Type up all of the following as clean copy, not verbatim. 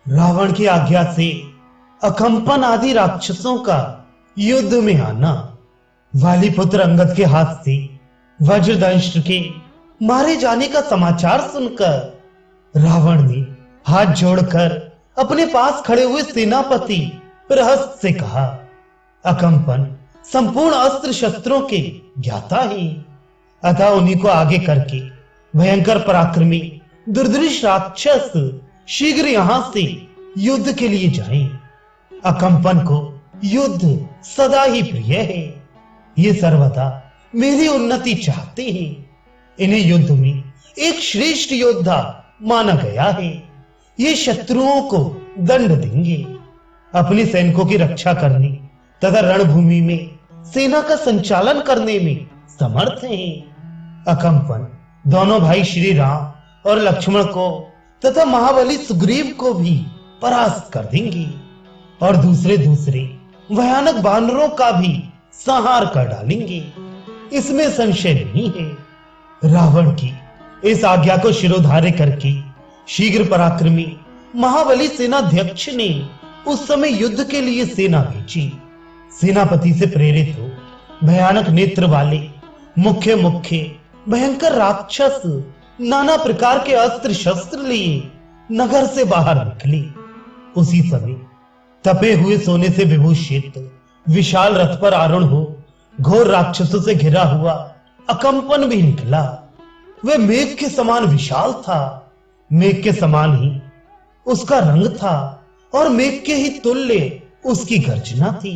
रावण की आज्ञा से अकंपन आदि राक्षसों का युद्ध में आना, वाली पुत्र अंगद के हाथ से वज्रदंश के मारे जाने का समाचार सुनकर रावण ने हाथ जोड़कर अपने पास खड़े हुए सेनापति प्रहस्त से कहा, अकंपन संपूर्ण अस्त्र शस्त्रों के ज्ञाता ही, अतः उन्हीं को आगे करके भयंकर पराक्रमी दुर्धर्ष राक्षस शीघ्र यहां से युद्ध के लिए जाएं। अकंपन को युद्ध सदा ही प्रिय है। ये सर्वदा मेरी उन्नति चाहते हैं। इन्हें युद्ध में एक श्रेष्ठ योद्धा माना गया है। ये शत्रुओं को दंड देंगे, अपने सैनिकों की रक्षा करने तथा रणभूमि में सेना का संचालन करने में समर्थ हैं। अकंपन दोनों भाई श्री राम और लक्ष्मण को तथा महाबली सुग्रीव को भी परास्त कर देंगे और दूसरे भयानक बानरों का भी संहार कर डालेंगे, इसमें संशय नहीं है। रावण की इस आज्ञा को शिरोधार्य करके शीघ्र पराक्रमी महाबली सेनाध्यक्ष ने उस समय युद्ध के लिए सेना भेजी। सेनापति से प्रेरित हो भयानक नेत्र वाले मुख्य भयंकर राक्षस नाना प्रकार के अस्त्र शस्त्र लिए नगर से बाहर निकले। उसी समय तपे हुए सोने से विभूषित विशाल रथ पर आरूढ़ हो घोर राक्षसों से घिरा हुआ अकंपन भी निकला। वह मेघ के समान विशाल था, मेघ के समान ही उसका रंग था और मेघ के ही तुल्य उसकी गर्जना थी।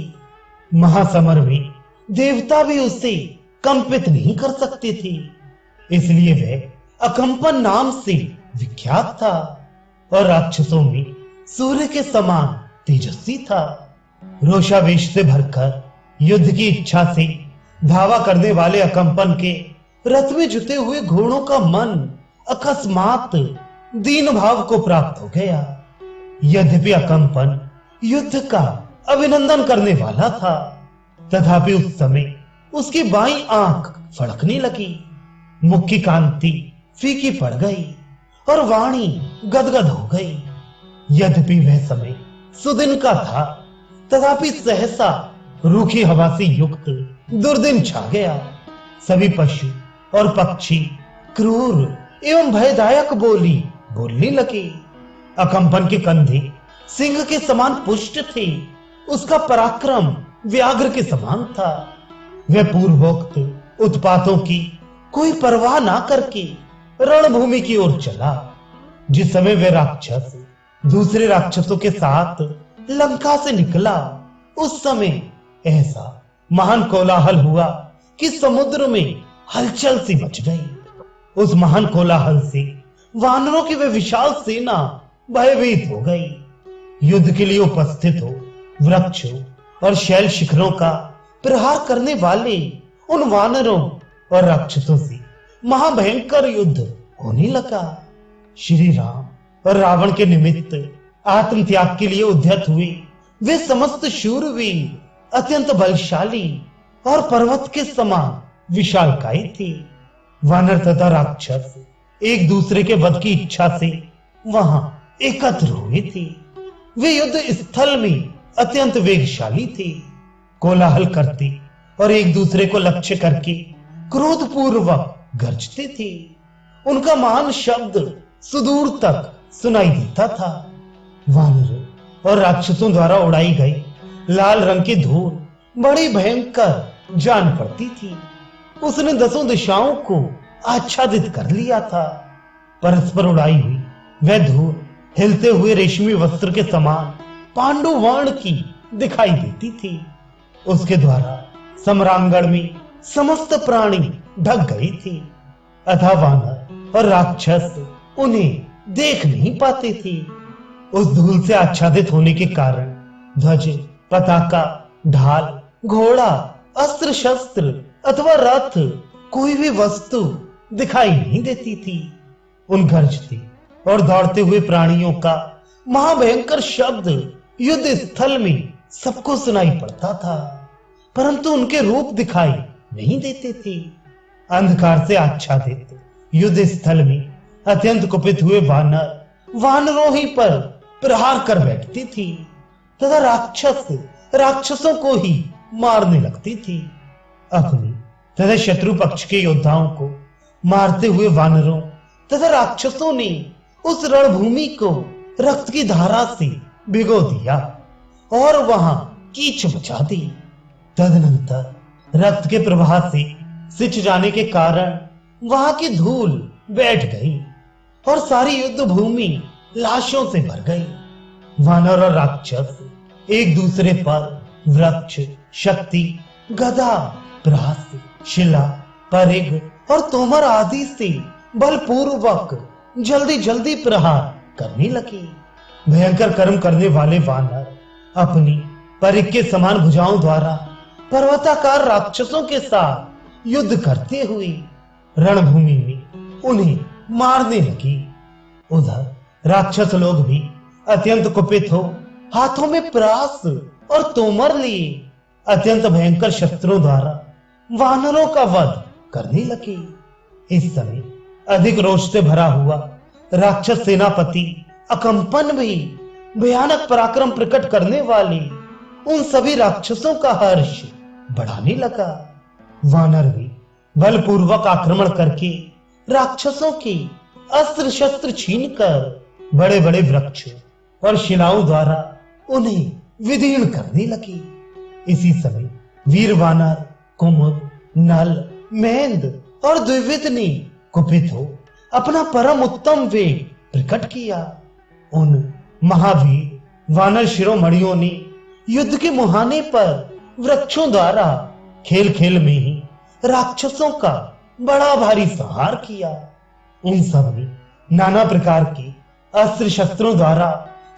महासमर में देवता भी उससे कंपित नहीं कर सकते थे, इसलिए वह अकंपन नाम से विख्यात था और राक्षसों में सूर्य के समान तेजस्वी था। रोषावेश से भरकर युद्ध की इच्छा से धावा करने वाले अकंपन के रथ में जुटे हुए घोड़ों का मन अकस्मात दीन भाव को प्राप्त हो गया। यद्यपि अकंपन युद्ध का अभिनंदन करने वाला था, तथापि उस समय उसकी बाईं आंख फड़कने लगी, मुख की कांति फीकी पड़ गई और वाणी गदगद हो गई। यद्यपि वह समय सुदिन का था, तथापि सहसा रूखी हवा से युक्त दुर्दिन छा गया। सभी पशु और पक्षी क्रूर एवं भयदायक बोली बोलने लगे। अकंपन के कंधे सिंह के समान पुष्ट थे, उसका पराक्रम व्याघ्र के समान था। वह पूर्वोक्त उत्पातों की कोई परवाह ना करके रणभूमि की ओर चला। जिस समय वह राक्षस दूसरे राक्षसों के साथ लंका से निकला, उस समय ऐसा महान कोलाहल हुआ कि समुद्र में हलचल सी मच गई। उस महान कोलाहल से वानरों की वह विशाल सेना भयभीत हो गई। युद्ध के लिए उपस्थित हो वृक्षों और शैल शिखरों का प्रहार करने वाले उन वानरों और राक्षसों से महाभयंकर युद्ध होने लगा। श्री राम और रावण के निमित्त आत्म त्याग के लिए उद्यत हुए वे समस्त शूरवीर अत्यंत बलशाली और पर्वत के समान विशालकाय थे। वानर तथा राक्षस एक दूसरे के वध की इच्छा से वहां एकत्र हुए थे। वे युद्ध स्थल में अत्यंत वेगशाली थे, कोलाहल करते और एक दूसरे को लक्ष्य करके क्रोधपूर्वक गरजते थे। उनका महान शब्द सुदूर तक सुनाई देता था। वानरों और राक्षसों द्वारा उड़ाई गई लाल रंग की धूल बड़ी भयंकर जान पड़ती थी। उसने दसों दिशाओं को आच्छादित कर लिया था। परस्पर उड़ाई हुई वह धूल हिलते हुए रेशमी वस्त्र के समान पांडु वर्ण की दिखाई देती थी। उसके द्वारा सम्रांगण में समस्त प्राणी ढक गई थी, अतः वानर और राक्षस उन्हें देख नहीं पाते थे। उस धूल से आच्छादित होने के कारण ध्वज, पताका, ढाल, घोड़ा, अस्त्र शस्त्र अथवा रथ कोई भी वस्तु दिखाई नहीं देती थी। उन गरजते और दौड़ते हुए प्राणियों का महाभयंकर शब्द युद्ध स्थल में सबको सुनाई पड़ता था, परंतु उनके रूप दिखाई नहीं देते थे। अंधकार से आच्छादित युद्ध स्थल में अत्यंत कुपित हुए वानरों ही पर प्रहार कर बैठती थी तथा राक्षस राक्षसों को ही मारने लगती थी। अपनी तथा शत्रु पक्ष के योद्धाओं को मारते हुए वानरों तथा राक्षसों ने उस रणभूमि को रक्त की धारा से भिगो दिया और वहां कीच मचा दी। तदनंतर रक्त के प्रवाह से सिंच जाने के कारण वहां की धूल बैठ गई और सारी युद्ध भूमि लाशों से भर गई। वानर और राक्षस एक दूसरे पर वृक्ष, शक्ति, गदा, प्रास, शिला, परिग और तोमर आदि से बलपूर्वक जल्दी जल्दी प्रहार करने लगे। भयंकर कर्म करने वाले वानर अपनी परिग के समान भुजाओं द्वारा पर्वताकार राक्षसों के साथ युद्ध करते हुए रणभूमि में उन्हें मारने लगे। उधर राक्षस लोग भी अत्यंत कुपित हो हाथों में प्रास और तोमर लिए अत्यंत भयंकर शस्त्रों द्वारा वानरों का वध करने लगे। इस समय अधिक रोष से भरा हुआ राक्षस सेनापति अकंपन भी भयानक पराक्रम प्रकट करने वाले उन सभी राक्षसों का हर्ष बढ़ाने लगा। वानर भी बलपूर्वक आक्रमण करके राक्षसों के अस्त्र शस्त्र छीनकर बड़े बड़े वृक्ष और शिलाओं द्वारा उन्हें विदीर्ण करने लगे। इसी समय वीर वानर कुमुद, नल, महेंद और द्विविद ने कुपित हो अपना परम उत्तम वेग प्रकट किया। उन महावीर वानर शिरोमणियों ने युद्ध के मुहाने पर वृक्षों द्वारा खेल खेल में ही राक्षसों का बड़ा भारी संहार किया। उन सब ने नाना प्रकार के अस्त्र शस्त्रों द्वारा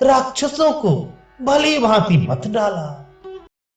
राक्षसों को भली भांति मत डाला।